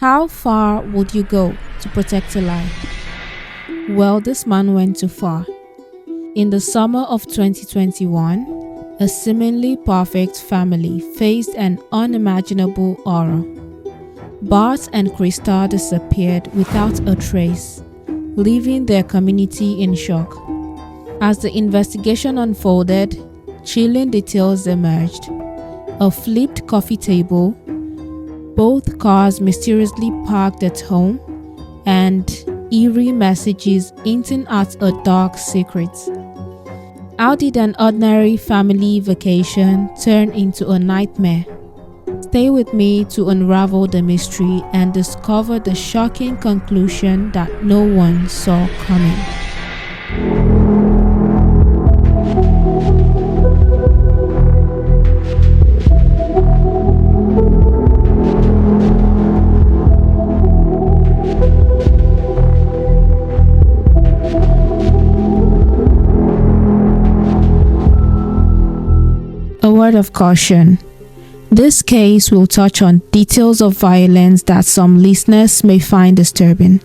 How far would you go to protect a life? Well, this man went too far. In the summer of 2021, a seemingly perfect family faced an unimaginable horror. Bart and Krista disappeared without a trace, leaving their community in shock. As the investigation unfolded, chilling details emerged. A flipped coffee table, both cars mysteriously parked at home, and eerie messages hinting at a dark secret. How did an ordinary family vacation turn into a nightmare? Stay with me to unravel the mystery and discover the shocking conclusion that no one saw coming. A word of caution. This case will touch on details of violence that some listeners may find disturbing.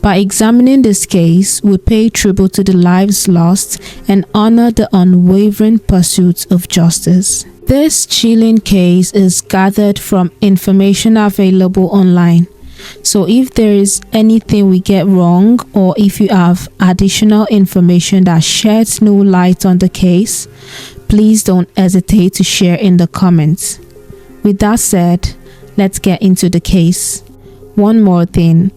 By examining this case, we pay tribute to the lives lost and honor the unwavering pursuit of justice. This chilling case is gathered from information available online. So if there is anything we get wrong, or if you have additional information that sheds new light on the case, please don't hesitate to share in the comments. With that said, let's get into the case. One more thing,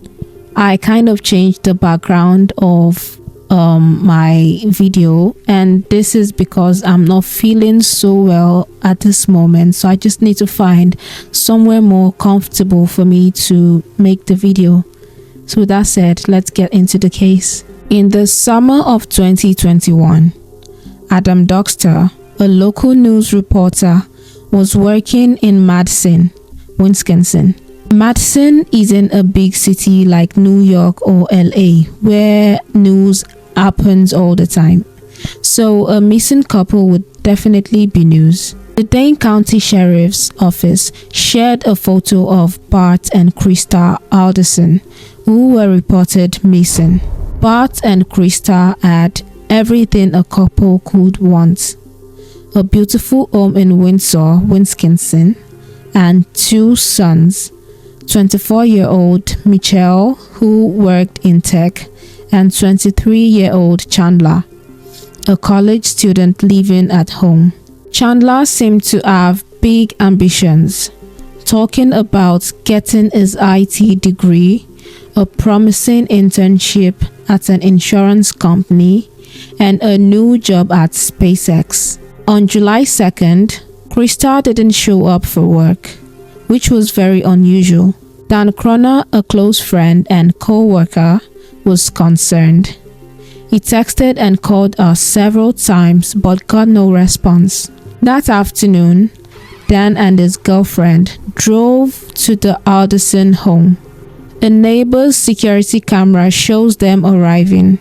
I kind of changed the background of my video, and this is because I'm not feeling so well at this moment, so I just need to find somewhere more comfortable for me to make the video. So with that said, let's get into the case. In the summer of 2021, Adam Doxter, a local news reporter, was working in Madison, Wisconsin. Madison isn't a big city like New York or LA where news happens all the time. So a missing couple would definitely be news. The Dane County Sheriff's Office shared a photo of Bart and Krista Alderson, who were reported missing. Bart and Krista had everything a couple could want: a beautiful home in Windsor, Wisconsin, and two sons, 24-year-old Michelle, who worked in tech, and 23-year-old Chandler, a college student living at home. Chandler seemed to have big ambitions, talking about getting his IT degree, a promising internship at an insurance company, and a new job at SpaceX. On July 2nd, Krista didn't show up for work, which was very unusual. Dan Croner, a close friend and co-worker, was concerned. He texted and called her several times but got no response. That afternoon, Dan and his girlfriend drove to the Alderson home. A neighbor's security camera shows them arriving.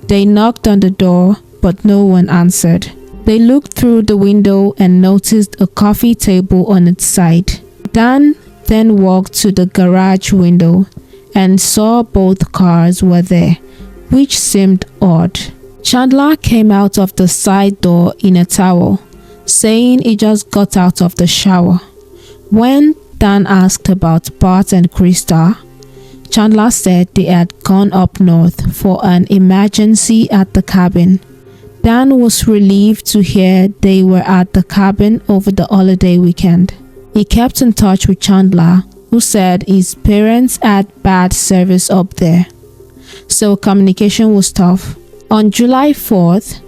They knocked on the door, but no one answered. They looked through the window and noticed a coffee table on its side. Dan then walked to the garage window and saw both cars were there, which seemed odd. Chandler came out of the side door in a towel, saying he just got out of the shower. When Dan asked about Bart and Krista, Chandler said they had gone up north for an emergency at the cabin. Dan was relieved to hear they were at the cabin over the holiday weekend. He kept in touch with Chandler, who said his parents had bad service up there, so communication was tough. On July 4th,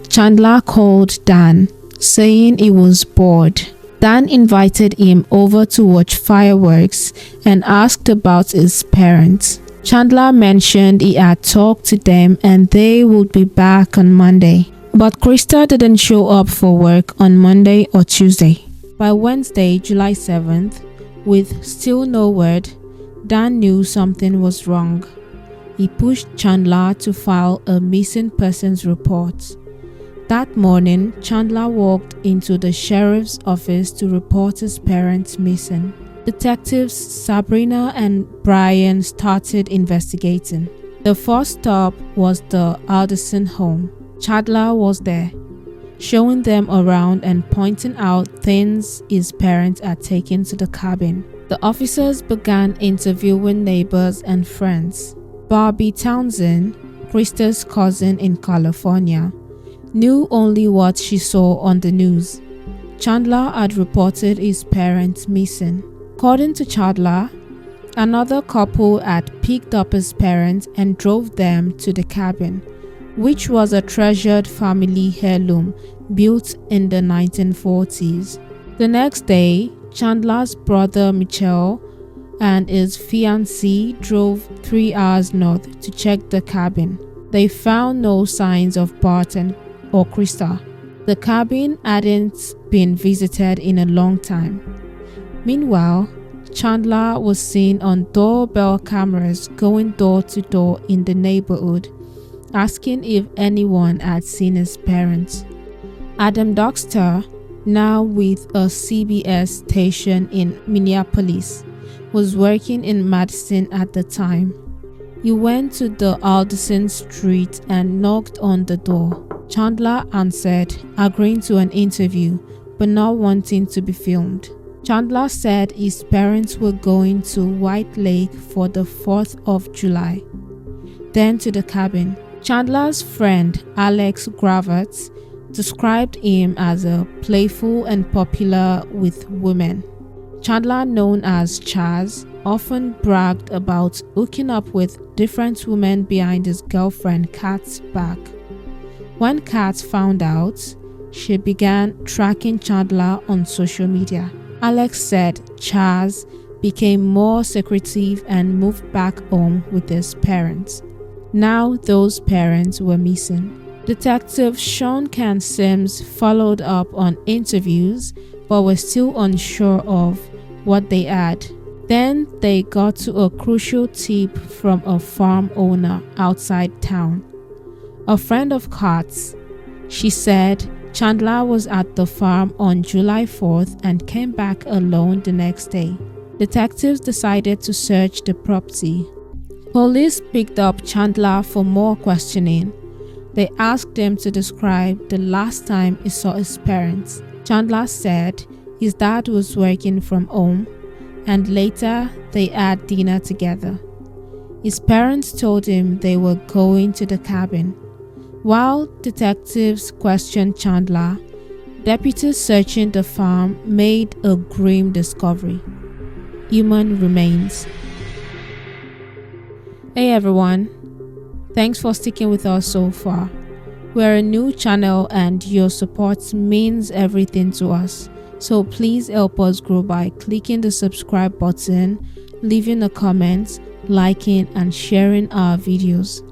Chandler called Dan, saying he was bored. Dan invited him over to watch fireworks and asked about his parents. Chandler mentioned he had talked to them and they would be back on Monday. But Krista didn't show up for work on Monday or Tuesday. By Wednesday, July 7th, with still no word, Dan knew something was wrong. He pushed Chandler to file a missing persons report. That morning, Chandler walked into the sheriff's office to report his parents missing. Detectives Sabrina and Brian started investigating. The first stop was the Alderson home. Chandler was there, showing them around and pointing out things his parents had taken to the cabin. The officers began interviewing neighbors and friends. Barbie Townsend, Krista's cousin in California, knew only what she saw on the news. Chandler had reported his parents missing. According to Chandler, another couple had picked up his parents and drove them to the cabin, which was a treasured family heirloom built in the 1940s. The next day, Chandler's brother Mitchell and his fiancée drove 3 hours north to check the cabin. They found no signs of Bart or Krista. The cabin hadn't been visited in a long time. Meanwhile, Chandler was seen on doorbell cameras going door to door in the neighborhood, asking if anyone had seen his parents. Adam Doxter, now with a CBS station in Minneapolis, was working in Madison at the time. He went to the Alderson Street and knocked on the door. Chandler answered, agreeing to an interview, but not wanting to be filmed. Chandler said his parents were going to White Lake for the 4th of July, then to the cabin. Chandler's friend Alex Gravett described him as a playful and popular with women. Chandler, known as Chaz, often bragged about hooking up with different women behind his girlfriend Kat's back. When Kat found out, she began tracking Chandler on social media. Alex said Chaz became more secretive and moved back home with his parents. Now those parents were missing. Detective Sean Can Sims followed up on interviews but was still unsure of what they had. Then they got to a crucial tip from a farm owner outside town. A friend of Kat's. She said Chandler was at the farm on July 4th and came back alone the next day. Detectives decided to search the property. Police picked up Chandler for more questioning. They asked him to describe the last time he saw his parents. Chandler said his dad was working from home and later they had dinner together. His parents told him they were going to the cabin. While detectives questioned Chandler, deputies searching the farm made a grim discovery: human remains. Hey everyone, thanks for sticking with us so far. We're a new channel and your support means everything to us. So please help us grow by clicking the subscribe button, leaving a comment, liking and sharing our videos.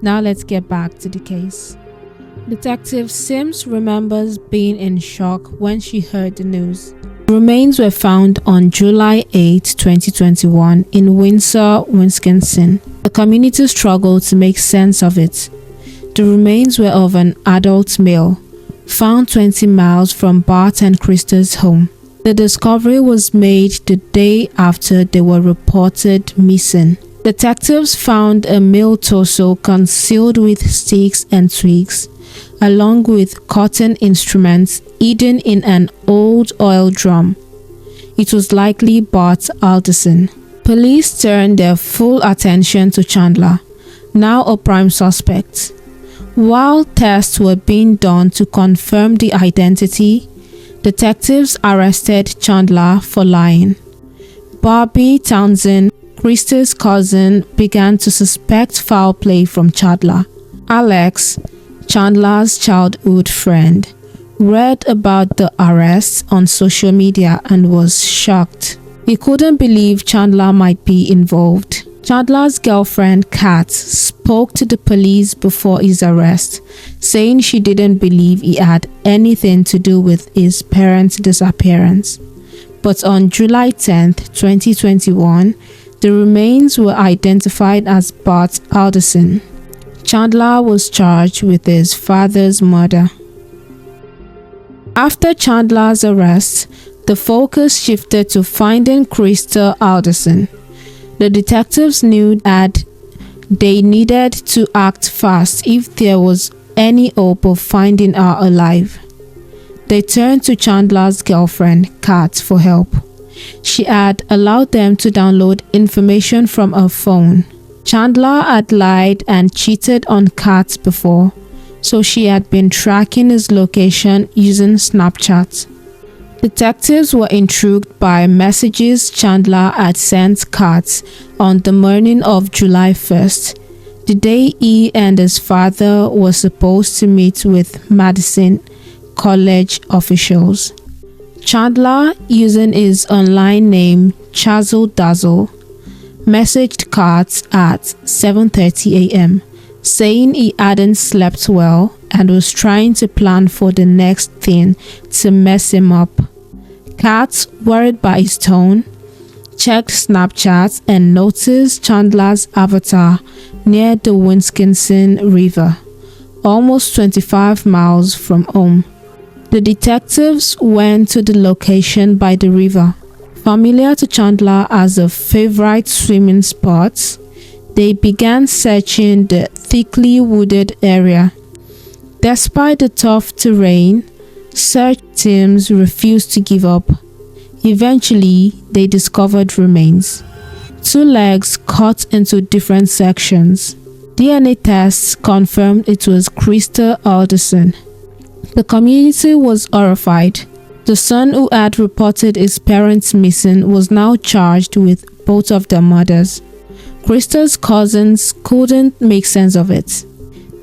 Now let's get back to the case. Detective Sims remembers being in shock when she heard the news. Remains were found on July 8, 2021 in Windsor, Wisconsin. The community struggled to make sense of it. The remains were of an adult male, found 20 miles from Bart and Krista's home. The discovery was made the day after they were reported missing. Detectives found a male torso concealed with sticks and twigs, along with cutting instruments hidden in an old oil drum. It was likely Bart Alderson. Police turned their full attention to Chandler, now a prime suspect. While tests were being done to confirm the identity, detectives arrested Chandler for lying. Barbie Townsend, Krista's cousin, began to suspect foul play from Chandler. Alex, Chandler's childhood friend, read about the arrest on social media and was shocked. He couldn't believe Chandler might be involved. Chandler's girlfriend Kat spoke to the police before his arrest, saying she didn't believe he had anything to do with his parents' disappearance. But on July 10, 2021, the remains were identified as Bart Alderson. Chandler was charged with his father's murder. After Chandler's arrest, The focus shifted to finding Krista Alderson. The detectives knew that they needed to act fast if there was any hope of finding her alive. They turned to Chandler's girlfriend, Kat, for help. She had allowed them to download information from her phone. Chandler had lied and cheated on Kat before, so she had been tracking his location using Snapchat. Detectives were intrigued by messages Chandler had sent Kat on the morning of July 1st, the day he and his father were supposed to meet with Madison College officials. Chandler, using his online name Chazzle Dazzle, messaged Kat at 7:30 a.m., saying he hadn't slept well and was trying to plan for the next thing to mess him up. Kat, worried by his tone, checked Snapchat and noticed Chandler's avatar near the Wisconsin River, almost 25 miles from home. The detectives went to the location by the river. Familiar to Chandler as a favorite swimming spot, they began searching the thickly wooded area. Despite the tough terrain, search teams refused to give up. Eventually, they discovered remains. 2 legs cut into different sections. DNA tests confirmed it was Krista Alderson. The community was horrified. The son who had reported his parents missing was now charged with both of their murders. Krista's cousins couldn't make sense of it.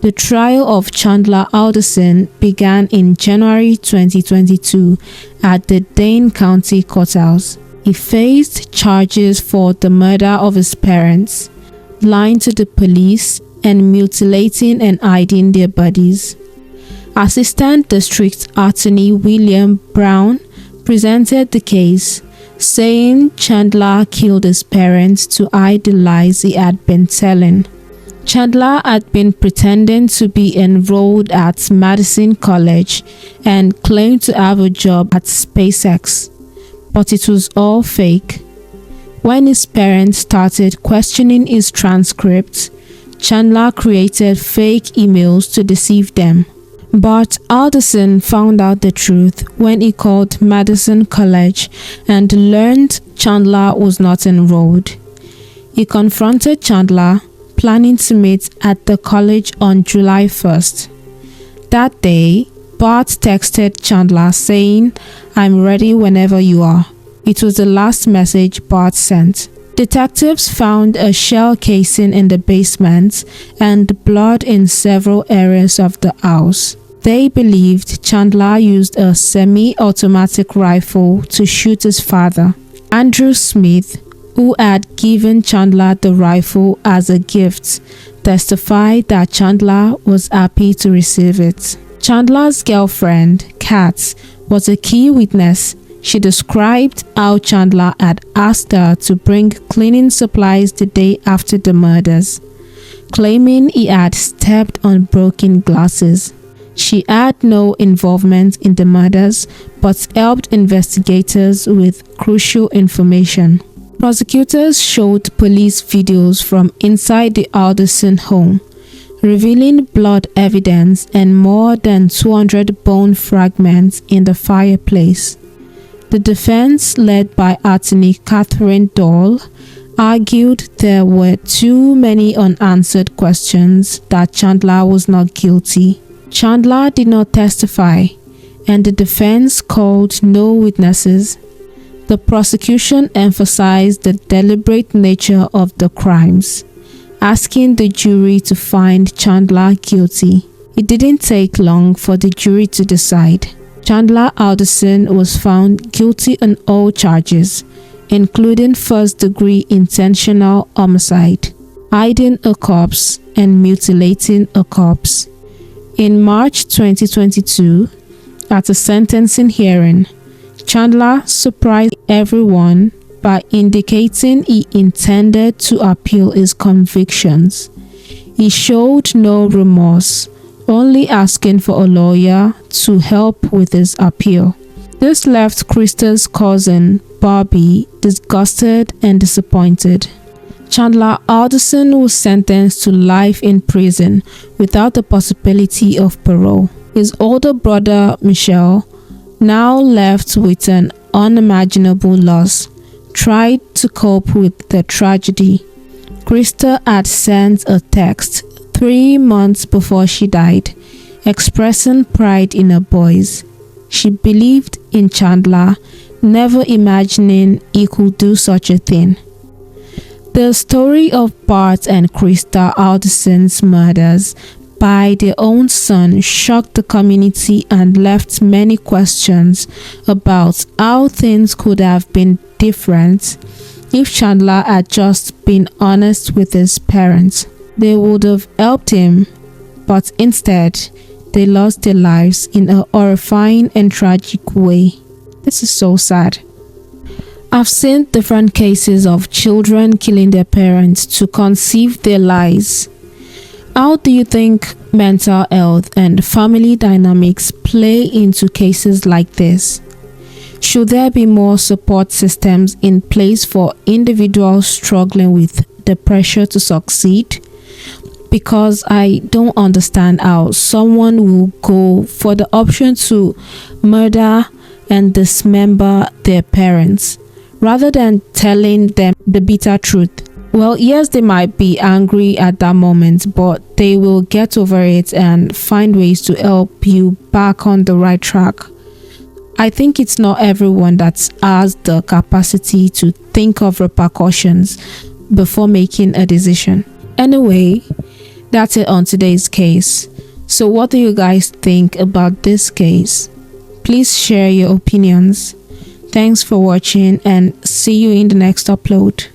The trial of Chandler Alderson began in January 2022 at the Dane County Courthouse. He faced charges for the murder of his parents, lying to the police, and mutilating and hiding their bodies. Assistant District Attorney William Brown presented the case, saying Chandler killed his parents to hide the lies he had been telling. Chandler had been pretending to be enrolled at Madison College and claimed to have a job at SpaceX, but it was all fake. When his parents started questioning his transcripts, Chandler created fake emails to deceive them. Bart Alderson found out the truth when he called Madison College and learned Chandler was not enrolled. He confronted Chandler, planning to meet at the college on July 1st. That day, Bart texted Chandler saying, "I'm ready whenever you are." It was the last message Bart sent. Detectives found a shell casing in the basement and blood in several areas of the house. They believed Chandler used a semi-automatic rifle to shoot his father. Andrew Smith, who had given Chandler the rifle as a gift, testified that Chandler was happy to receive it. Chandler's girlfriend, Kat, was a key witness. She described how Chandler had asked her to bring cleaning supplies the day after the murders, claiming he had stepped on broken glasses. She had no involvement in the murders but helped investigators with crucial information. Prosecutors showed police videos from inside the Alderson home, revealing blood evidence and more than 200 bone fragments in the fireplace. The defense, led by attorney Catherine Doyle, argued there were too many unanswered questions, that Chandler was not guilty. Chandler did not testify, and the defense called no witnesses. The prosecution emphasized the deliberate nature of the crimes, asking the jury to find Chandler guilty. It didn't take long for the jury to decide. Chandler Alderson was found guilty on all charges, including first-degree intentional homicide, hiding a corpse, and mutilating a corpse. In March 2022, at a sentencing hearing, Chandler surprised everyone by indicating he intended to appeal his convictions. He showed no remorse, only asking for a lawyer to help with his appeal. This left Krista's cousin, Barbie, disgusted and disappointed. Chandler Alderson was sentenced to life in prison without the possibility of parole. His older brother, Michelle, now left with an unimaginable loss, tried to cope with the tragedy. Krista had sent a text 3 months before she died, expressing pride in her boys. She believed in Chandler, never imagining he could do such a thing. The story of Bart and Krista Alderson's murders by their own son shocked the community and left many questions about how things could have been different if Chandler had just been honest with his parents. They would have helped him, but instead, they lost their lives in a horrifying and tragic way. This is so sad. I've seen different cases of children killing their parents to conceive their lies. How do you think mental health and family dynamics play into cases like this? Should there be more support systems in place for individuals struggling with the pressure to succeed? Because I don't understand how someone will go for the option to murder and dismember their parents rather than telling them the bitter truth. Well, yes, they might be angry at that moment, but they will get over it and find ways to help you back on the right track. I think it's not everyone that has the capacity to think of repercussions before making a decision. Anyway, that's it on today's case. So what do you guys think about this case? Please share your opinions. Thanks for watching and see you in the next upload.